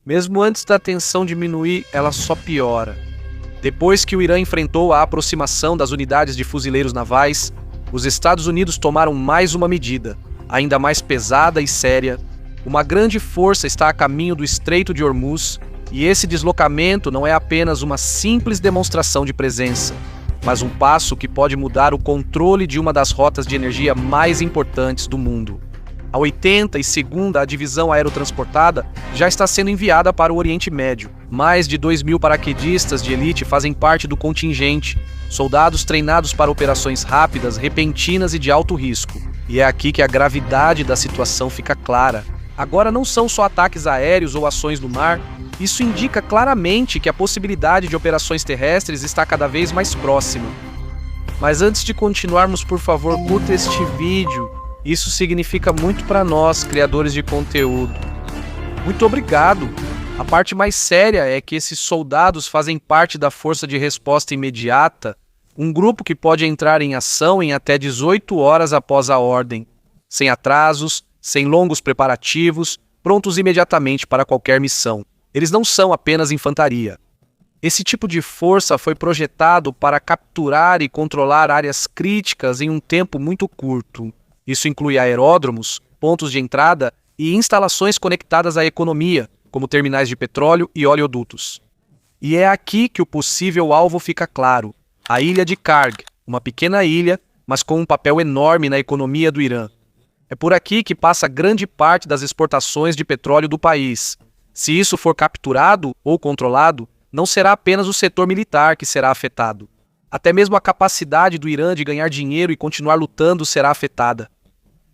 Mesmo antes da tensão diminuir, ela só piora. Depois que o Irã enfrentou a aproximação das unidades de fuzileiros navais, os Estados Unidos tomaram mais uma medida, ainda mais pesada e séria. Uma grande força está a caminho do Estreito de Hormuz, e esse deslocamento não é apenas uma simples demonstração de presença, mas um passo que pode mudar o controle de uma das rotas de energia mais importantes do mundo. A 82ª Divisão Aerotransportada já está sendo enviada para o Oriente Médio. Mais de 2.000 paraquedistas de elite fazem parte do contingente, soldados treinados para operações rápidas, repentinas e de alto risco. E é aqui que a gravidade da situação fica clara. Agora não são só ataques aéreos ou ações no mar, isso indica claramente que a possibilidade de operações terrestres está cada vez mais próxima. Mas antes de continuarmos, por favor, curta este vídeo. Isso significa muito para nós, criadores de conteúdo. Muito obrigado! A parte mais séria é que esses soldados fazem parte da Força de Resposta Imediata, um grupo que pode entrar em ação em até 18 horas após a ordem, sem atrasos, sem longos preparativos, prontos imediatamente para qualquer missão. Eles não são apenas infantaria. Esse tipo de força foi projetado para capturar e controlar áreas críticas em um tempo muito curto. Isso inclui aeródromos, pontos de entrada e instalações conectadas à economia, como terminais de petróleo e oleodutos. E é aqui que o possível alvo fica claro: a ilha de Karg, uma pequena ilha, mas com um papel enorme na economia do Irã. É por aqui que passa grande parte das exportações de petróleo do país. Se isso for capturado ou controlado, não será apenas o setor militar que será afetado. Até mesmo a capacidade do Irã de ganhar dinheiro e continuar lutando será afetada.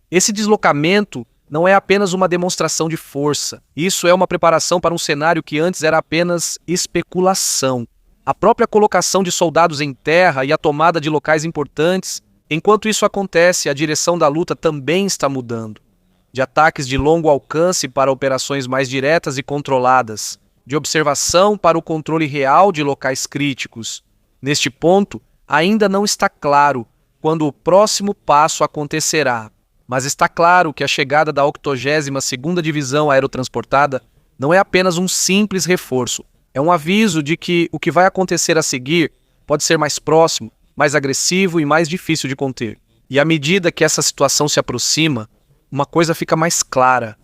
Esse deslocamento não é apenas uma demonstração de força. Isso é uma preparação para um cenário que antes era apenas especulação. A própria colocação de soldados em terra e a tomada de locais importantes. Enquanto isso acontece, a direção da luta também está mudando. De ataques de longo alcance para operações mais diretas e controladas. De observação para o controle real de locais críticos. Neste ponto, ainda não está claro quando o próximo passo acontecerá. Mas está claro que a chegada da 82ª Divisão Aerotransportada não é apenas um simples reforço. É um aviso de que o que vai acontecer a seguir pode ser mais próximo, mais agressivo e mais difícil de conter. E à medida que essa situação se aproxima, uma coisa fica mais clara.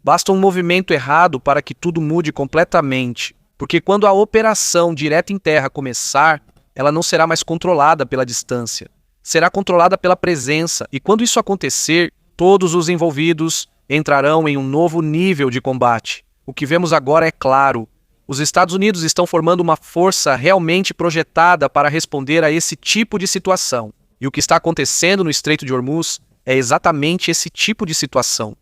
Basta um movimento errado para que tudo mude completamente, porque quando a operação direta em terra começar, ela não será mais controlada pela distância. Será controlada pela presença, e quando isso acontecer, todos os envolvidos entrarão em um novo nível de combate. O que vemos agora é claro. Os Estados Unidos estão formando uma força realmente projetada para responder a esse tipo de situação. E o que está acontecendo no Estreito de Hormuz é exatamente esse tipo de situação.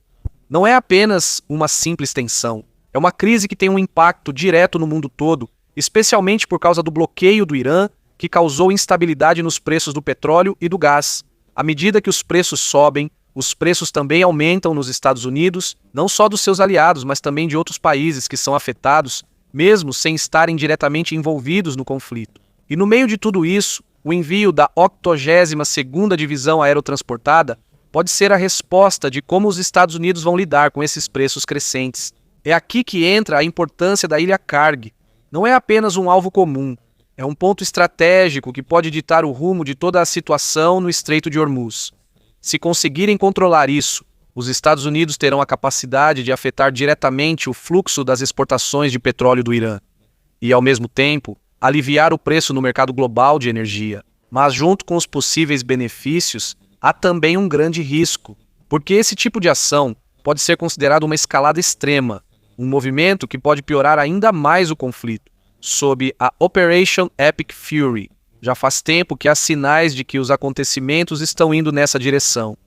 Não é apenas uma simples tensão. É uma crise que tem um impacto direto no mundo todo, especialmente por causa do bloqueio do Irã, que causou instabilidade nos preços do petróleo e do gás. À medida que os preços sobem, os preços também aumentam nos Estados Unidos, não só dos seus aliados, mas também de outros países que são afetados, mesmo sem estarem diretamente envolvidos no conflito. E no meio de tudo isso, o envio da 82ª Divisão Aerotransportada pode ser a resposta de como os Estados Unidos vão lidar com esses preços crescentes. É aqui que entra a importância da ilha Karg. Não é apenas um alvo comum. É um ponto estratégico que pode ditar o rumo de toda a situação no Estreito de Hormuz. Se conseguirem controlar isso, os Estados Unidos terão a capacidade de afetar diretamente o fluxo das exportações de petróleo do Irã. E, ao mesmo tempo, aliviar o preço no mercado global de energia. Mas, junto com os possíveis benefícios, há também um grande risco, porque esse tipo de ação pode ser considerado uma escalada extrema, um movimento que pode piorar ainda mais o conflito. Sob a Operation Epic Fury. Já faz tempo que há sinais de que os acontecimentos estão indo nessa direção.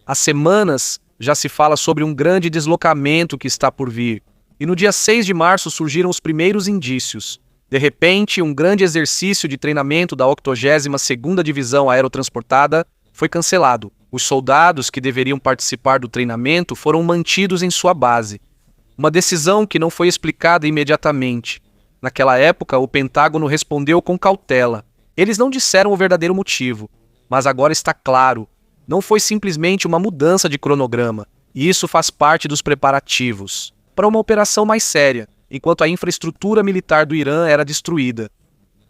Há semanas já se fala sobre um grande deslocamento que está por vir. E no dia 6 de março surgiram os primeiros indícios. De repente, um grande exercício de treinamento da 82ª Divisão Aerotransportada foi cancelado. Os soldados que deveriam participar do treinamento foram mantidos em sua base. Uma decisão que não foi explicada imediatamente. Naquela época, o Pentágono respondeu com cautela. Eles não disseram o verdadeiro motivo, mas agora está claro. Não foi simplesmente uma mudança de cronograma, e isso faz parte dos preparativos para uma operação mais séria, enquanto a infraestrutura militar do Irã era destruída.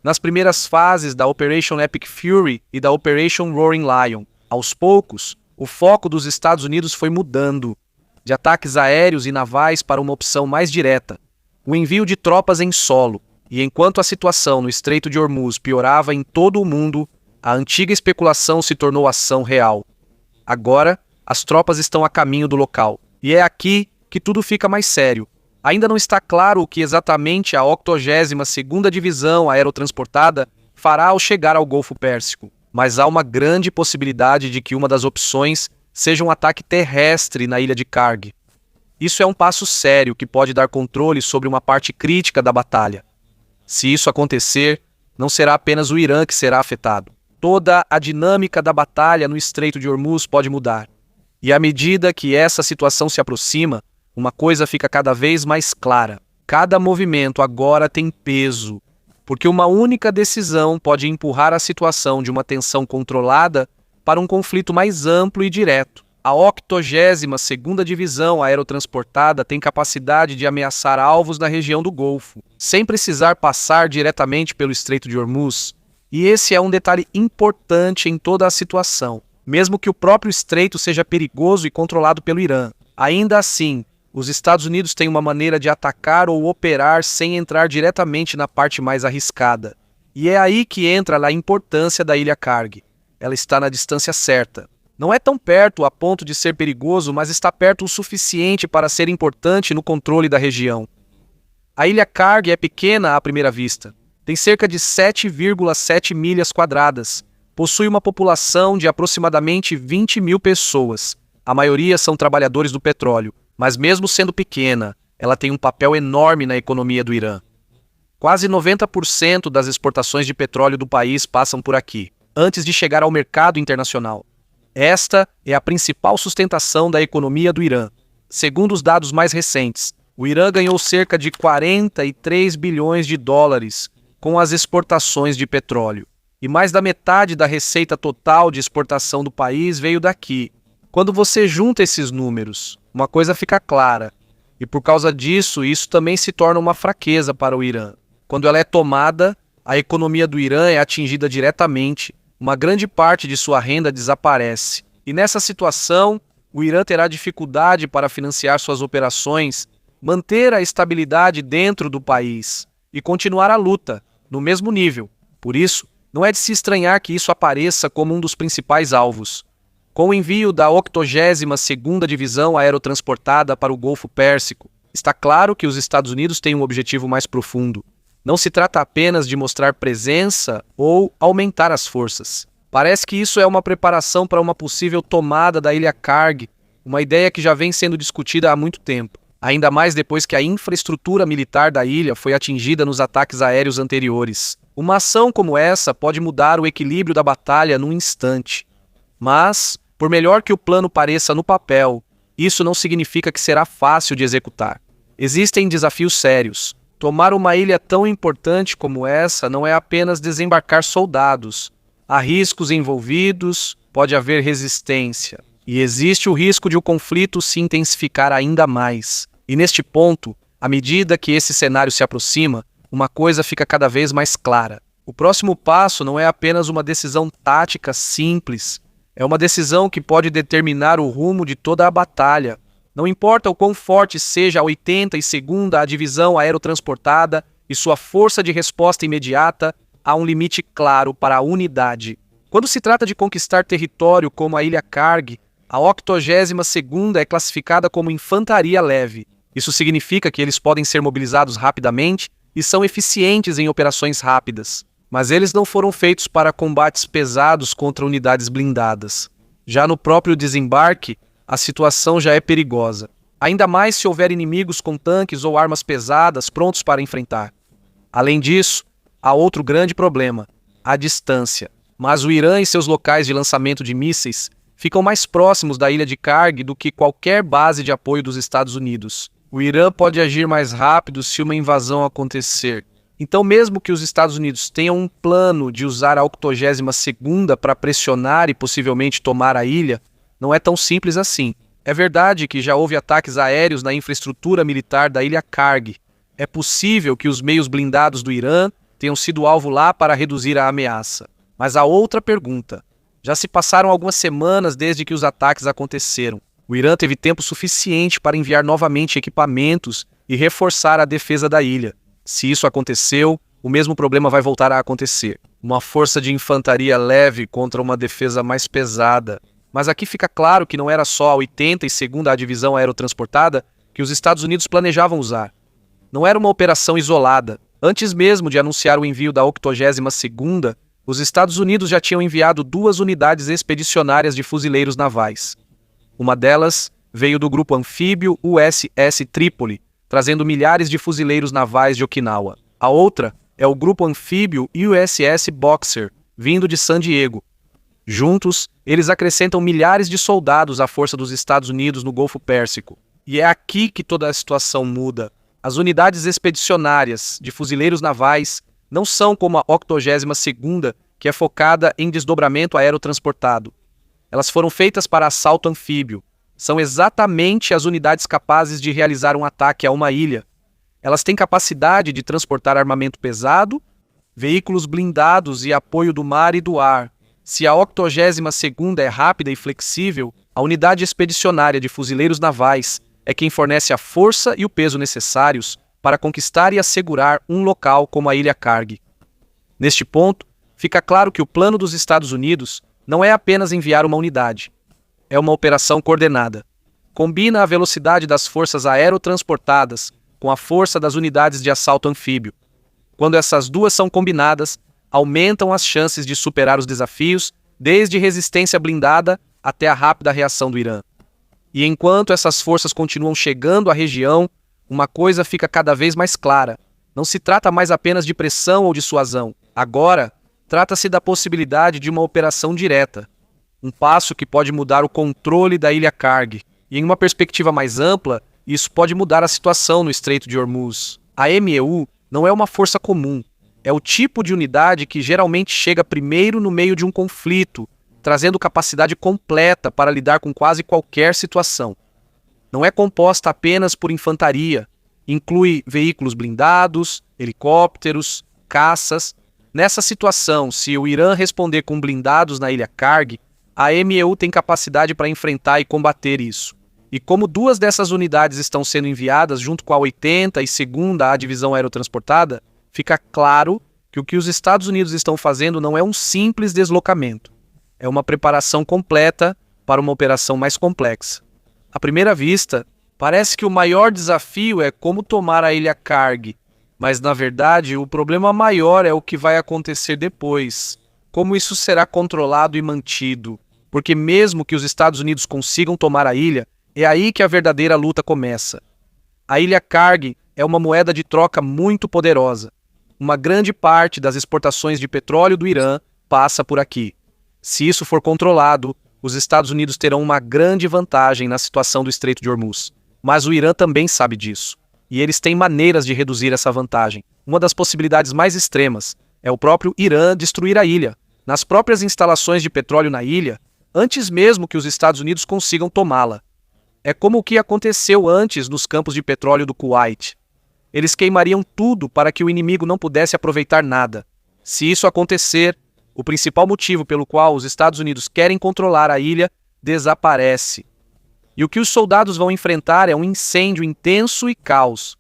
Nas primeiras fases da Operation Epic Fury e da Operation Roaring Lion, aos poucos, o foco dos Estados Unidos foi mudando, de ataques aéreos e navais para uma opção mais direta, o envio de tropas em solo. E enquanto a situação no Estreito de Hormuz piorava em todo o mundo, a antiga especulação se tornou ação real. Agora, as tropas estão a caminho do local. E é aqui que tudo fica mais sério. Ainda não está claro o que exatamente a 82ª Divisão Aerotransportada fará ao chegar ao Golfo Pérsico, mas há uma grande possibilidade de que uma das opções seja um ataque terrestre na ilha de Karg. Isso é um passo sério que pode dar controle sobre uma parte crítica da batalha. Se isso acontecer, não será apenas o Irã que será afetado. Toda a dinâmica da batalha no Estreito de Hormuz pode mudar. E à medida que essa situação se aproxima, uma coisa fica cada vez mais clara. Cada movimento agora tem peso, porque uma única decisão pode empurrar a situação de uma tensão controlada para um conflito mais amplo e direto. A 82ª Divisão Aerotransportada tem capacidade de ameaçar alvos na região do Golfo, sem precisar passar diretamente pelo Estreito de Hormuz. E esse é um detalhe importante em toda a situação. Mesmo que o próprio estreito seja perigoso e controlado pelo Irã, ainda assim, os Estados Unidos têm uma maneira de atacar ou operar sem entrar diretamente na parte mais arriscada. E é aí que entra a importância da ilha Karg. Ela está na distância certa. Não é tão perto a ponto de ser perigoso, mas está perto o suficiente para ser importante no controle da região. A ilha Karg é pequena à primeira vista. Tem cerca de 7,7 milhas quadradas. Possui uma população de aproximadamente 20 mil pessoas. A maioria são trabalhadores do petróleo. Mas mesmo sendo pequena, ela tem um papel enorme na economia do Irã. Quase 90% das exportações de petróleo do país passam por aqui, antes de chegar ao mercado internacional. Esta é a principal sustentação da economia do Irã. Segundo os dados mais recentes, o Irã ganhou cerca de 43 bilhões de dólares com as exportações de petróleo. E mais da metade da receita total de exportação do país veio daqui. Quando você junta esses números, uma coisa fica clara. E por causa disso, isso também se torna uma fraqueza para o Irã. Quando ela é tomada, a economia do Irã é atingida diretamente. Uma grande parte de sua renda desaparece. E nessa situação, o Irã terá dificuldade para financiar suas operações, manter a estabilidade dentro do país e continuar a luta, no mesmo nível. Por isso, não é de se estranhar que isso apareça como um dos principais alvos. Com o envio da 82ª Divisão Aerotransportada para o Golfo Pérsico, está claro que os Estados Unidos têm um objetivo mais profundo. Não se trata apenas de mostrar presença ou aumentar as forças. Parece que isso é uma preparação para uma possível tomada da ilha Karg, uma ideia que já vem sendo discutida há muito tempo, ainda mais depois que a infraestrutura militar da ilha foi atingida nos ataques aéreos anteriores. Uma ação como essa pode mudar o equilíbrio da batalha num instante. Mas, por melhor que o plano pareça no papel, isso não significa que será fácil de executar. Existem desafios sérios. Tomar uma ilha tão importante como essa não é apenas desembarcar soldados. Há riscos envolvidos, pode haver resistência. E existe o risco de o conflito se intensificar ainda mais. E neste ponto, à medida que esse cenário se aproxima, uma coisa fica cada vez mais clara. O próximo passo não é apenas uma decisão tática simples. É uma decisão que pode determinar o rumo de toda a batalha. Não importa o quão forte seja a 82ª Divisão Aerotransportada e sua força de resposta imediata, há um limite claro para a unidade. Quando se trata de conquistar território como a ilha Karg, a 82ª é classificada como infantaria leve. Isso significa que eles podem ser mobilizados rapidamente e são eficientes em operações rápidas. Mas eles não foram feitos para combates pesados contra unidades blindadas. Já no próprio desembarque, a situação já é perigosa, ainda mais se houver inimigos com tanques ou armas pesadas prontos para enfrentar. Além disso, há outro grande problema, a distância. Mas o Irã e seus locais de lançamento de mísseis ficam mais próximos da ilha de Karg do que qualquer base de apoio dos Estados Unidos. O Irã pode agir mais rápido se uma invasão acontecer. Então, mesmo que os Estados Unidos tenham um plano de usar a 82ª para pressionar e possivelmente tomar a ilha, não é tão simples assim. É verdade que já houve ataques aéreos na infraestrutura militar da ilha Karg, É possível que os meios blindados do Irã tenham sido alvo lá para reduzir a ameaça. Mas há outra pergunta. Já se passaram algumas semanas desde que os ataques aconteceram. O Irã teve tempo suficiente para enviar novamente equipamentos e reforçar a defesa da ilha. Se isso aconteceu, o mesmo problema vai voltar a acontecer. Uma força de infantaria leve contra uma defesa mais pesada. Mas aqui fica claro que não era só a 82ª Divisão Aerotransportada que os Estados Unidos planejavam usar. Não era uma operação isolada. Antes mesmo de anunciar o envio da 82ª, os Estados Unidos já tinham enviado 2 unidades expedicionárias de fuzileiros navais. Uma delas veio do grupo anfíbio USS Trípoli, trazendo milhares de fuzileiros navais de Okinawa. A outra é o grupo anfíbio USS Boxer, vindo de San Diego. Juntos, eles acrescentam milhares de soldados à força dos Estados Unidos no Golfo Pérsico. E é aqui que toda a situação muda. As unidades expedicionárias de fuzileiros navais não são como a 82ª, que é focada em desdobramento aerotransportado. Elas foram feitas para assalto anfíbio. São exatamente as unidades capazes de realizar um ataque a uma ilha. Elas têm capacidade de transportar armamento pesado, veículos blindados e apoio do mar e do ar. Se a 82ª é rápida e flexível, a unidade expedicionária de fuzileiros navais é quem fornece a força e o peso necessários para conquistar e assegurar um local como a Ilha Karg. Neste ponto, fica claro que o plano dos Estados Unidos não é apenas enviar uma unidade. É uma operação coordenada. Combina a velocidade das forças aerotransportadas com a força das unidades de assalto anfíbio. Quando essas duas são combinadas, aumentam as chances de superar os desafios, desde resistência blindada até a rápida reação do Irã. E enquanto essas forças continuam chegando à região, uma coisa fica cada vez mais clara. Não se trata mais apenas de pressão ou dissuasão. Agora, trata-se da possibilidade de uma operação direta. Um passo que pode mudar o controle da Ilha Karg. E em uma perspectiva mais ampla, isso pode mudar a situação no Estreito de Hormuz. A MEU não é uma força comum. É o tipo de unidade que geralmente chega primeiro no meio de um conflito, trazendo capacidade completa para lidar com quase qualquer situação. Não é composta apenas por infantaria, inclui veículos blindados, helicópteros, caças. Nessa situação, se o Irã responder com blindados na Ilha Karg, a MEU tem capacidade para enfrentar e combater isso. E como 2 dessas unidades estão sendo enviadas junto com a 82ª Divisão Aerotransportada, fica claro que o que os Estados Unidos estão fazendo não é um simples deslocamento. É uma preparação completa para uma operação mais complexa. À primeira vista, parece que o maior desafio é como tomar a Ilha Karg, mas na verdade o problema maior é o que vai acontecer depois. Como isso será controlado e mantido? Porque mesmo que os Estados Unidos consigam tomar a ilha, é aí que a verdadeira luta começa. A Ilha Karg é uma moeda de troca muito poderosa. Uma grande parte das exportações de petróleo do Irã passa por aqui. Se isso for controlado, os Estados Unidos terão uma grande vantagem na situação do Estreito de Hormuz. Mas o Irã também sabe disso. E eles têm maneiras de reduzir essa vantagem. Uma das possibilidades mais extremas é o próprio Irã destruir a ilha, nas próprias instalações de petróleo na ilha, antes mesmo que os Estados Unidos consigam tomá-la. É como o que aconteceu antes nos campos de petróleo do Kuwait. Eles queimariam tudo para que o inimigo não pudesse aproveitar nada. Se isso acontecer, o principal motivo pelo qual os Estados Unidos querem controlar a ilha desaparece. E o que os soldados vão enfrentar é um incêndio intenso e caos.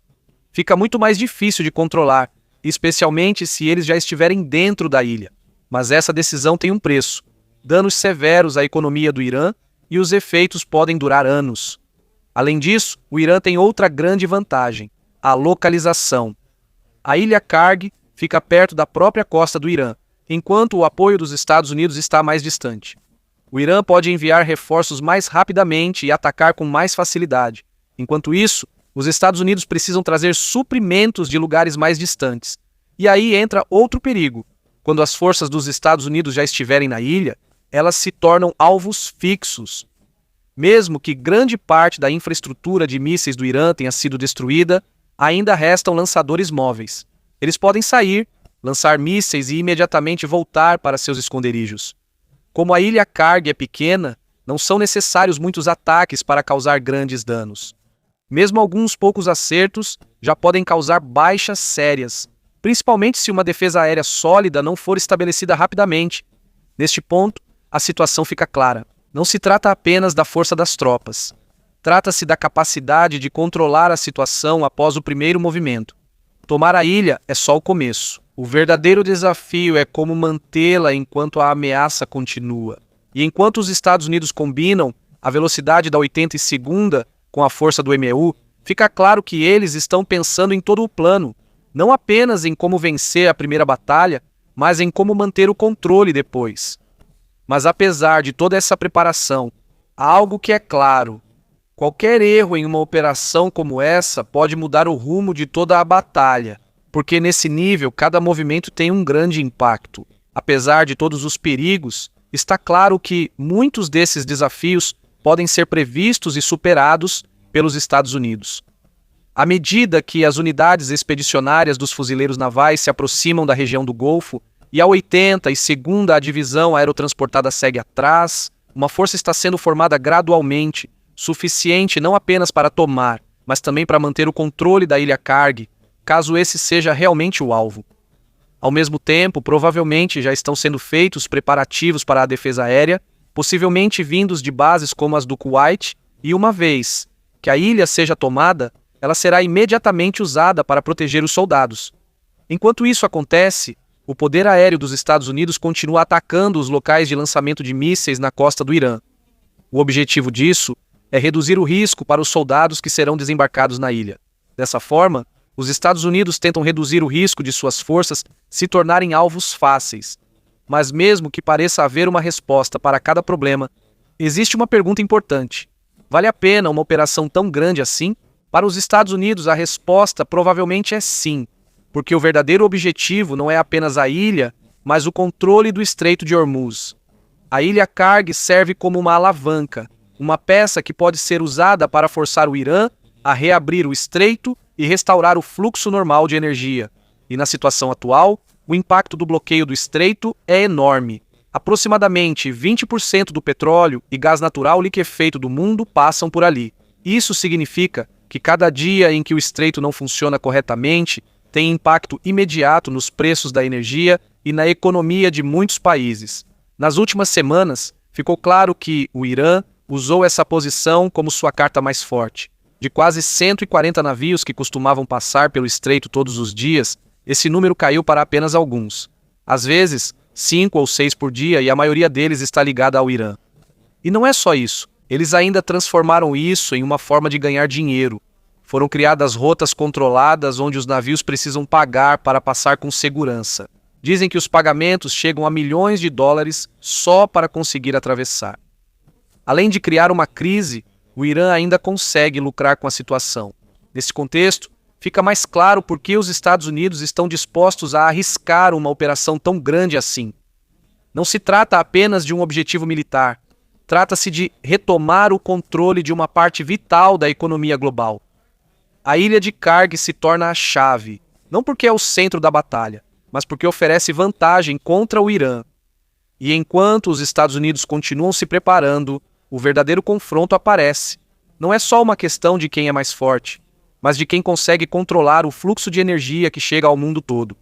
Fica muito mais difícil de controlar, especialmente se eles já estiverem dentro da ilha. Mas essa decisão tem um preço: danos severos à economia do Irã, e os efeitos podem durar anos. Além disso, o Irã tem outra grande vantagem: a localização. A Ilha Karg fica perto da própria costa do Irã, enquanto o apoio dos Estados Unidos está mais distante. O Irã pode enviar reforços mais rapidamente e atacar com mais facilidade. Enquanto isso, os Estados Unidos precisam trazer suprimentos de lugares mais distantes. E aí entra outro perigo. Quando as forças dos Estados Unidos já estiverem na ilha, elas se tornam alvos fixos. Mesmo que grande parte da infraestrutura de mísseis do Irã tenha sido destruída, ainda restam lançadores móveis. Eles podem sair, lançar mísseis e imediatamente voltar para seus esconderijos. Como a Ilha Karg é pequena, não são necessários muitos ataques para causar grandes danos. Mesmo alguns poucos acertos já podem causar baixas sérias, principalmente se uma defesa aérea sólida não for estabelecida rapidamente. Neste ponto, a situação fica clara. Não se trata apenas da força das tropas. Trata-se da capacidade de controlar a situação após o primeiro movimento. Tomar a ilha é só o começo. O verdadeiro desafio é como mantê-la enquanto a ameaça continua. E enquanto os Estados Unidos combinam a velocidade da 82ª com a força do MEU, fica claro que eles estão pensando em todo o plano, não apenas em como vencer a primeira batalha, mas em como manter o controle depois. Mas apesar de toda essa preparação, há algo que é claro. Qualquer erro em uma operação como essa pode mudar o rumo de toda a batalha, porque nesse nível cada movimento tem um grande impacto. Apesar de todos os perigos, está claro que muitos desses desafios podem ser previstos e superados pelos Estados Unidos. À medida que as unidades expedicionárias dos fuzileiros navais se aproximam da região do Golfo e a 82ª Divisão Aerotransportada segue atrás, uma força está sendo formada gradualmente, suficiente não apenas para tomar, mas também para manter o controle da ilha Karg, caso esse seja realmente o alvo. Ao mesmo tempo, provavelmente já estão sendo feitos preparativos para a defesa aérea, possivelmente vindos de bases como as do Kuwait, e uma vez que a ilha seja tomada, ela será imediatamente usada para proteger os soldados. Enquanto isso acontece, o poder aéreo dos Estados Unidos continua atacando os locais de lançamento de mísseis na costa do Irã. O objetivo disso é reduzir o risco para os soldados que serão desembarcados na ilha. Dessa forma, os Estados Unidos tentam reduzir o risco de suas forças se tornarem alvos fáceis. Mas mesmo que pareça haver uma resposta para cada problema, existe uma pergunta importante. Vale a pena uma operação tão grande assim? Para os Estados Unidos, a resposta provavelmente é sim, porque o verdadeiro objetivo não é apenas a ilha, mas o controle do Estreito de Hormuz. A ilha Karg serve como uma alavanca, uma peça que pode ser usada para forçar o Irã a reabrir o estreito e restaurar o fluxo normal de energia. E na situação atual, o impacto do bloqueio do estreito é enorme. Aproximadamente 20% do petróleo e gás natural liquefeito do mundo passam por ali. Isso significa que cada dia em que o estreito não funciona corretamente tem impacto imediato nos preços da energia e na economia de muitos países. Nas últimas semanas, ficou claro que o Irã usou essa posição como sua carta mais forte. De quase 140 navios que costumavam passar pelo estreito todos os dias, esse número caiu para apenas alguns. Às vezes, 5 ou 6 por dia, e a maioria deles está ligada ao Irã. E não é só isso. Eles ainda transformaram isso em uma forma de ganhar dinheiro. Foram criadas rotas controladas onde os navios precisam pagar para passar com segurança. Dizem que os pagamentos chegam a milhões de dólares só para conseguir atravessar. Além de criar uma crise, o Irã ainda consegue lucrar com a situação. Nesse contexto, fica mais claro por que os Estados Unidos estão dispostos a arriscar uma operação tão grande assim. Não se trata apenas de um objetivo militar. Trata-se de retomar o controle de uma parte vital da economia global. A ilha de Karg se torna a chave, não porque é o centro da batalha, mas porque oferece vantagem contra o Irã. E enquanto os Estados Unidos continuam se preparando, o verdadeiro confronto aparece. Não é só uma questão de quem é mais forte, mas de quem consegue controlar o fluxo de energia que chega ao mundo todo.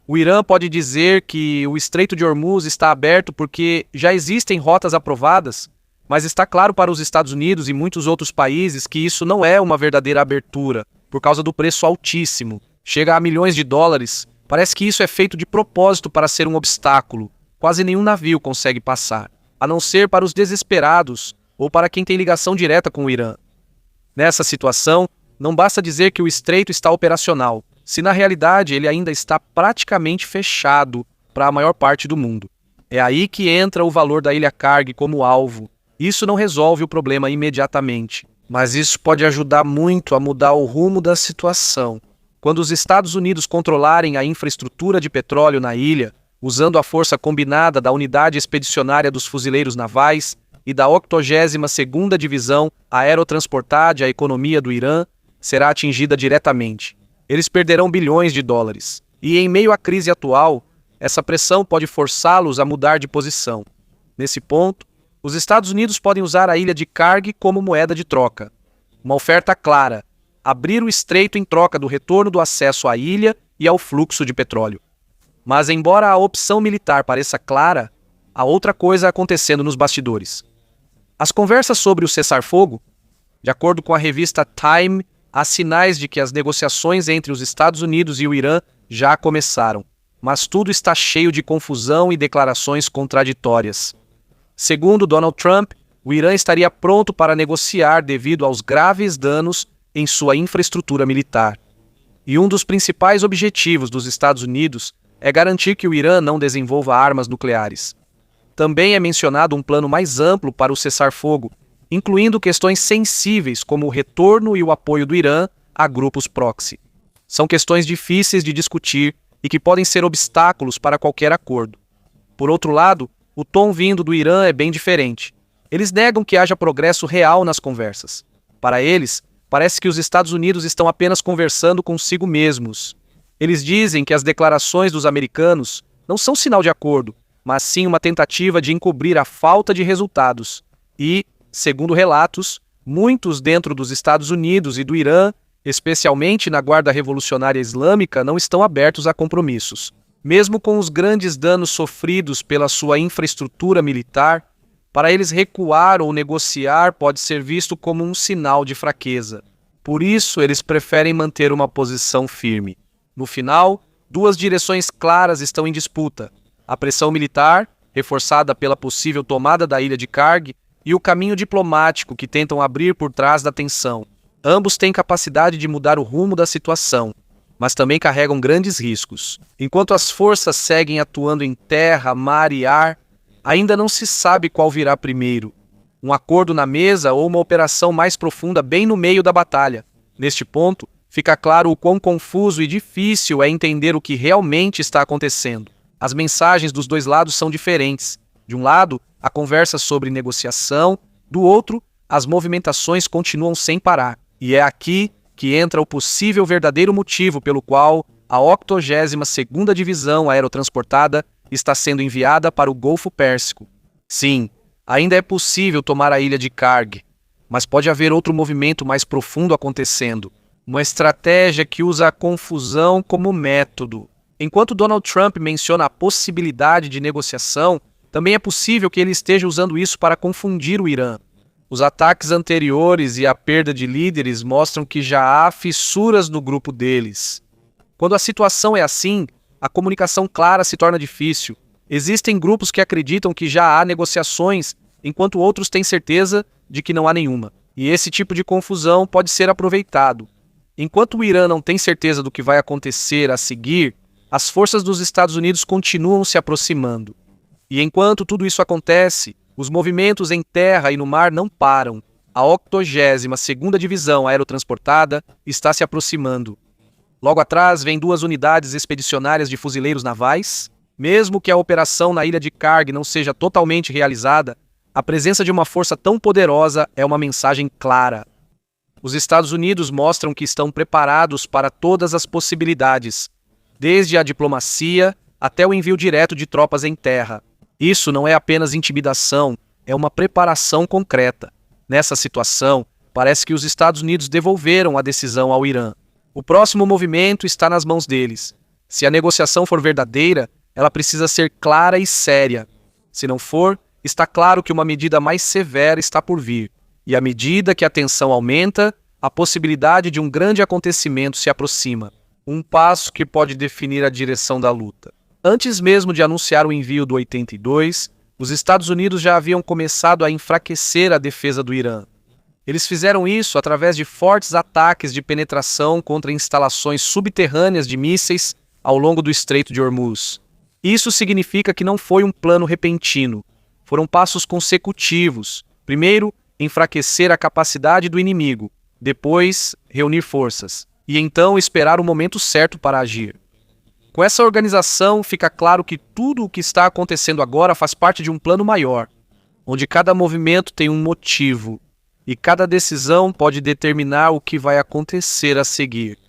O Irã pode dizer que o Estreito de Hormuz está aberto porque já existem rotas aprovadas, mas está claro para os Estados Unidos e muitos outros países que isso não é uma verdadeira abertura, por causa do preço altíssimo. Chega a milhões de dólares. Parece que isso é feito de propósito para ser um obstáculo. Quase nenhum navio consegue passar, a não ser para os desesperados ou para quem tem ligação direta com o Irã. Nessa situação, não basta dizer que o estreito está operacional, se na realidade ele ainda está praticamente fechado para a maior parte do mundo. É aí que entra o valor da ilha Karg como alvo. Isso não resolve o problema imediatamente, mas isso pode ajudar muito a mudar o rumo da situação. Quando os Estados Unidos controlarem a infraestrutura de petróleo na ilha, usando a força combinada da Unidade Expedicionária dos Fuzileiros Navais e da 82ª Divisão Aerotransportada, a economia do Irã será atingida diretamente. Eles perderão bilhões de dólares. E em meio à crise atual, essa pressão pode forçá-los a mudar de posição. Nesse ponto, os Estados Unidos podem usar a ilha de Karg como moeda de troca. Uma oferta clara: abrir o estreito em troca do retorno do acesso à ilha e ao fluxo de petróleo. Mas, embora a opção militar pareça clara, há outra coisa acontecendo nos bastidores. As conversas sobre o cessar-fogo, de acordo com a revista Time, há sinais de que as negociações entre os Estados Unidos e o Irã já começaram, mas tudo está cheio de confusão e declarações contraditórias. Segundo Donald Trump, o Irã estaria pronto para negociar devido aos graves danos em sua infraestrutura militar. E um dos principais objetivos dos Estados Unidos é garantir que o Irã não desenvolva armas nucleares. Também é mencionado um plano mais amplo para o cessar-fogo, incluindo questões sensíveis como o retorno e o apoio do Irã a grupos proxy. São questões difíceis de discutir e que podem ser obstáculos para qualquer acordo. Por outro lado, o tom vindo do Irã é bem diferente. Eles negam que haja progresso real nas conversas. Para eles, parece que os Estados Unidos estão apenas conversando consigo mesmos. Eles dizem que as declarações dos americanos não são sinal de acordo, mas sim uma tentativa de encobrir a falta de resultados. E, segundo relatos, muitos dentro dos Estados Unidos e do Irã, especialmente na Guarda Revolucionária Islâmica, não estão abertos a compromissos. Mesmo com os grandes danos sofridos pela sua infraestrutura militar, para eles recuar ou negociar pode ser visto como um sinal de fraqueza. Por isso, eles preferem manter uma posição firme. No final, duas direções claras estão em disputa: a pressão militar, reforçada pela possível tomada da ilha de Karg, e o caminho diplomático que tentam abrir por trás da tensão. Ambos têm capacidade de mudar o rumo da situação, mas também carregam grandes riscos. Enquanto as forças seguem atuando em terra, mar e ar, ainda não se sabe qual virá primeiro: um acordo na mesa ou uma operação mais profunda bem no meio da batalha. Neste ponto, fica claro o quão confuso e difícil é entender o que realmente está acontecendo. As mensagens dos dois lados são diferentes. De um lado, a conversa sobre negociação; do outro, as movimentações continuam sem parar. E é aqui que entra o possível verdadeiro motivo pelo qual a 82ª Divisão Aerotransportada está sendo enviada para o Golfo Pérsico. Sim, ainda é possível tomar a ilha de Karg, mas pode haver outro movimento mais profundo acontecendo. Uma estratégia que usa a confusão como método. Enquanto Donald Trump menciona a possibilidade de negociação, também é possível que ele esteja usando isso para confundir o Irã. Os ataques anteriores e a perda de líderes mostram que já há fissuras no grupo deles. Quando a situação é assim, a comunicação clara se torna difícil. Existem grupos que acreditam que já há negociações, enquanto outros têm certeza de que não há nenhuma. E esse tipo de confusão pode ser aproveitado. Enquanto o Irã não tem certeza do que vai acontecer a seguir, as forças dos Estados Unidos continuam se aproximando. E enquanto tudo isso acontece, os movimentos em terra e no mar não param. A 82ª Divisão Aerotransportada está se aproximando. Logo atrás vem duas unidades expedicionárias de fuzileiros navais. Mesmo que a operação na ilha de Karg não seja totalmente realizada, a presença de uma força tão poderosa é uma mensagem clara. Os Estados Unidos mostram que estão preparados para todas as possibilidades, desde a diplomacia até o envio direto de tropas em terra. Isso não é apenas intimidação, é uma preparação concreta. Nessa situação, parece que os Estados Unidos devolveram a decisão ao Irã. O próximo movimento está nas mãos deles. Se a negociação for verdadeira, ela precisa ser clara e séria. Se não for, está claro que uma medida mais severa está por vir. E à medida que a tensão aumenta, a possibilidade de um grande acontecimento se aproxima. Um passo que pode definir a direção da luta. Antes mesmo de anunciar o envio do 82, os Estados Unidos já haviam começado a enfraquecer a defesa do Irã. Eles fizeram isso através de fortes ataques de penetração contra instalações subterrâneas de mísseis ao longo do Estreito de Hormuz. Isso significa que não foi um plano repentino. Foram passos consecutivos. Primeiro, enfraquecer a capacidade do inimigo. Depois, reunir forças. E então esperar o momento certo para agir. Com essa organização, fica claro que tudo o que está acontecendo agora faz parte de um plano maior, onde cada movimento tem um motivo, e cada decisão pode determinar o que vai acontecer a seguir.